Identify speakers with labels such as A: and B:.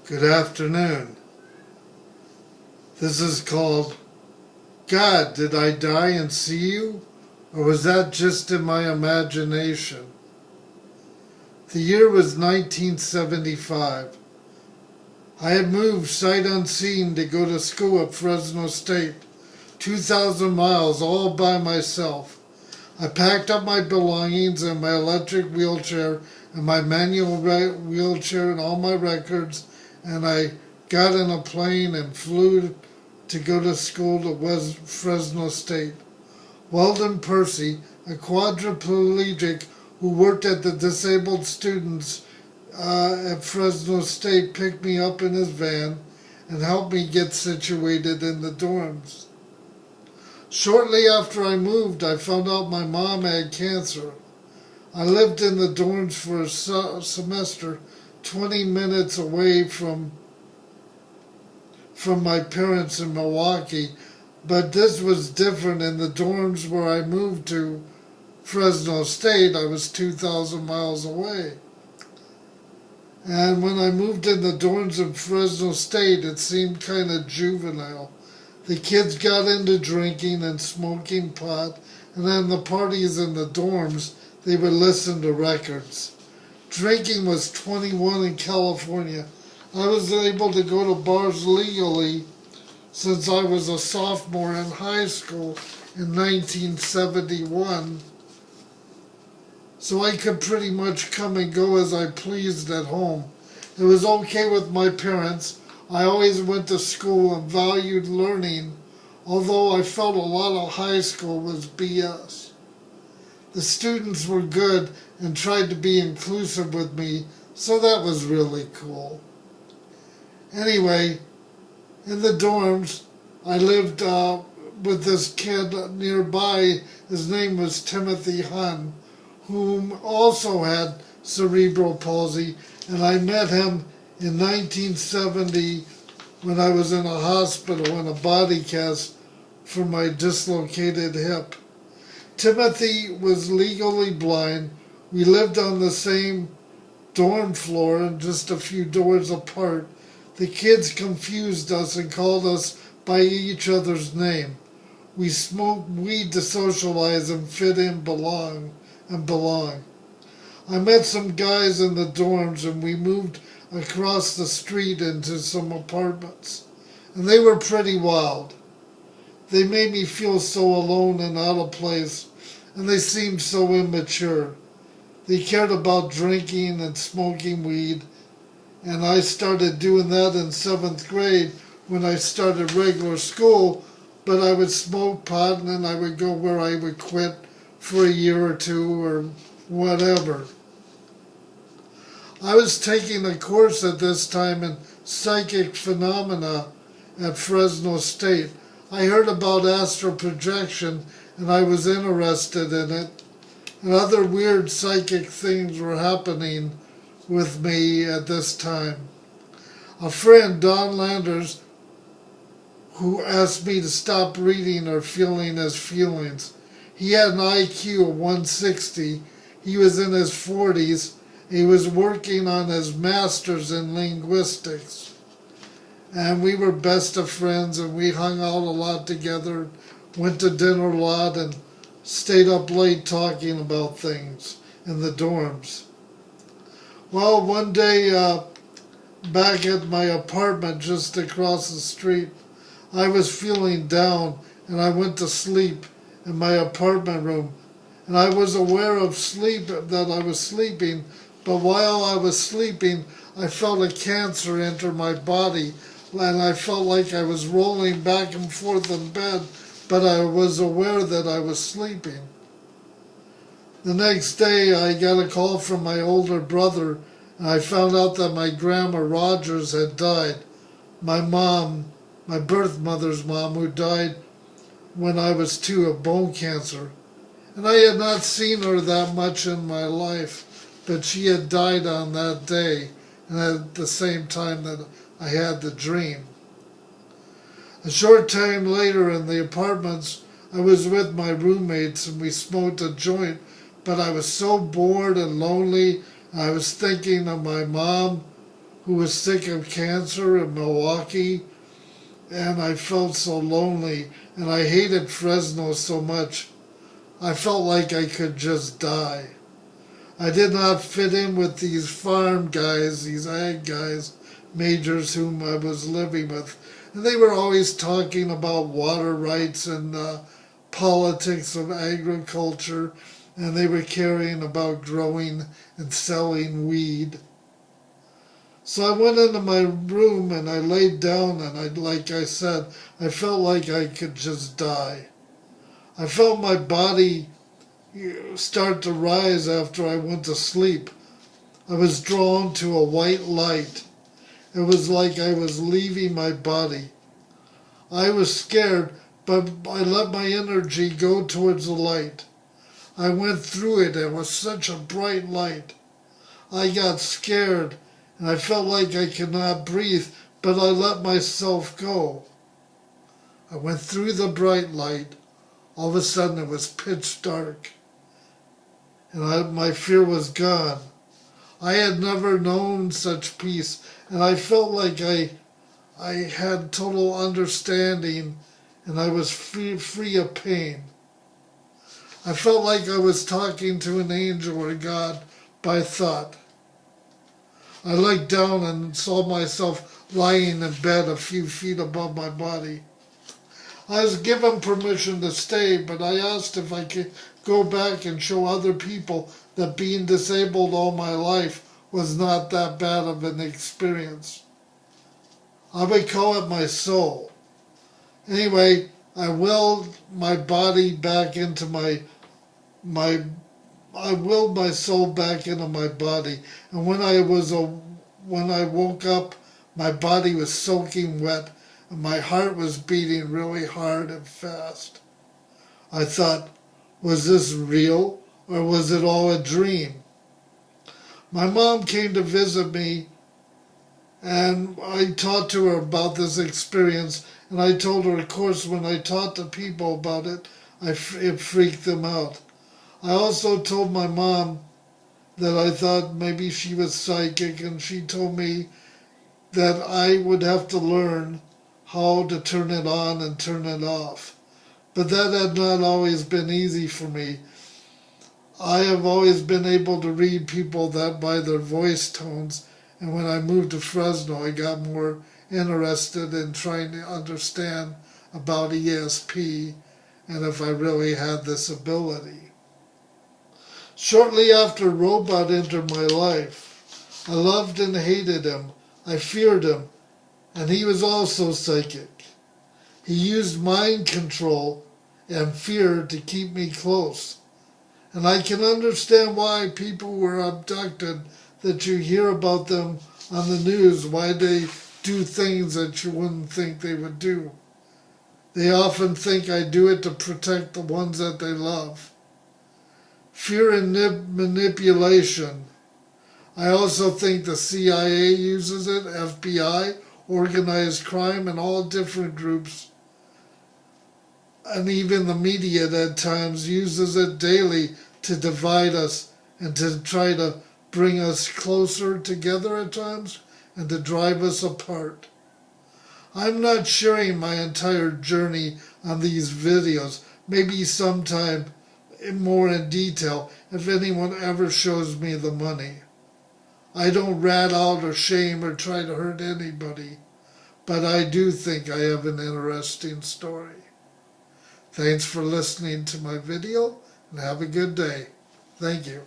A: Good afternoon. This is called God, Did I Die and See You? Or was that just in my imagination? The year was 1975. I had moved sight unseen to go to school at Fresno State, 2,000 miles all by myself. I packed up my belongings and my electric wheelchair and my manual wheelchair and all my records, and I got in a plane and flew to go to school to Fresno State. Weldon Percy, a quadriplegic who worked at the disabled students at Fresno State, picked me up in his van and helped me get situated in the dorms. Shortly after I moved, I found out my mom had cancer. I lived in the dorms for a semester, 20 minutes away from my parents in Milwaukee, but this was different. In the dorms where I moved to Fresno State, I was 2,000 miles away. And when I moved in the dorms in Fresno State, it seemed kind of juvenile. The kids got into drinking and smoking pot, and then the parties in the dorms, they would listen to records. Drinking was 21 in California. I was able to go to bars legally since I was a sophomore in high school in 1971. So I could pretty much come and go as I pleased at home. It was okay with my parents. I always went to school and valued learning, although I felt a lot of high school was BS. The students were good and tried to be inclusive with me, so that was really cool. Anyway, in the dorms, I lived with this kid nearby. His name was Timothy Hun, whom also had cerebral palsy, and I met him in 1970 when I was in a hospital in a body cast for my dislocated hip. Timothy was legally blind. We lived on the same dorm floor and just a few doors apart. The kids confused us and called us by each other's name. We smoked weed to socialize and fit in, belong. I met some guys in the dorms and we moved across the street into some apartments. And they were pretty wild. They made me feel so alone and out of place, and they seemed so immature. They cared about drinking and smoking weed, and I started doing that in 7th grade when I started regular school, but I would smoke pot and then I would go where I would quit for a year or two or whatever. I was taking a course at this time in psychic phenomena at Fresno State. I heard about astral projection and I was interested in it, and other weird psychic things were happening with me at this time. A friend, Don Landers, who asked me to stop reading or feeling his feelings. He had an IQ of 160. He was in his 40s. He was working on his master's in linguistics. And we were best of friends, and we hung out a lot together, went to dinner a lot, and stayed up late talking about things in the dorms. Well, one day, back at my apartment just across the street, I was feeling down, and I went to sleep in my apartment room. And I was aware of sleep, that I was sleeping, but while I was sleeping, I felt a cancer enter my body, and I felt like I was rolling back and forth in bed, but I was aware that I was sleeping. The next day, I got a call from my older brother, and I found out that my grandma Rogers had died. My mom, my birth mother's mom, who died when I was 2 of bone cancer. And I had not seen her that much in my life, but she had died on that day, and at the same time that I had the dream. A short time later in the apartments, I was with my roommates and we smoked a joint, but I was so bored and lonely. I was thinking of my mom, who was sick of cancer in Milwaukee, and I felt so lonely, and I hated Fresno so much. I felt like I could just die. I did not fit in with these farm guys, these ag guys, majors whom I was living with. And they were always talking about water rights and politics of agriculture, and they were caring about growing and selling weed. So I went into my room and I laid down, and like I said, I felt like I could just die. I felt my body start to rise after I went to sleep. I was drawn to a white light. It was like I was leaving my body. I was scared, but I let my energy go towards the light. I went through it. It was such a bright light. I got scared, and I felt like I could not breathe, but I let myself go. I went through the bright light. All of a sudden it was pitch dark, and my fear was gone. I had never known such peace, and I felt like I had total understanding, and I was free of pain. I felt like I was talking to an angel or God by thought. I looked down and saw myself lying in bed a few feet above my body. I was given permission to stay, but I asked if I could go back and show other people that being disabled all my life was not that bad of an experience. I would call it my soul. Anyway, I willed my body back into I willed my soul back into my body, and when I woke up, my body was soaking wet, and my heart was beating really hard and fast. I thought, was this real, or was it all a dream? My mom came to visit me, and I talked to her about this experience, and I told her, of course, when I talked to people about it, it freaked them out. I also told my mom that I thought maybe she was psychic, and she told me that I would have to learn how to turn it on and turn it off. But that had not always been easy for me. I have always been able to read people that by their voice tones, and when I moved to Fresno, I got more interested in trying to understand about ESP and if I really had this ability. Shortly after Robot entered my life, I loved and hated him. I feared him, and he was also psychic. He used mind control and fear to keep me close. And I can understand why people were abducted, that you hear about them on the news, why they do things that you wouldn't think they would do. They often think I do it to protect the ones that they love. Fear and manipulation. I also think the CIA uses it, FBI, organized crime, and all different groups. And even the media at times uses it daily to divide us and to try to bring us closer together at times and to drive us apart. I'm not sharing my entire journey on these videos. Maybe sometime more in detail if anyone ever shows me the money. I don't rat out or shame or try to hurt anybody, but I do think I have an interesting story. Thanks for listening to my video, and have a good day. Thank you.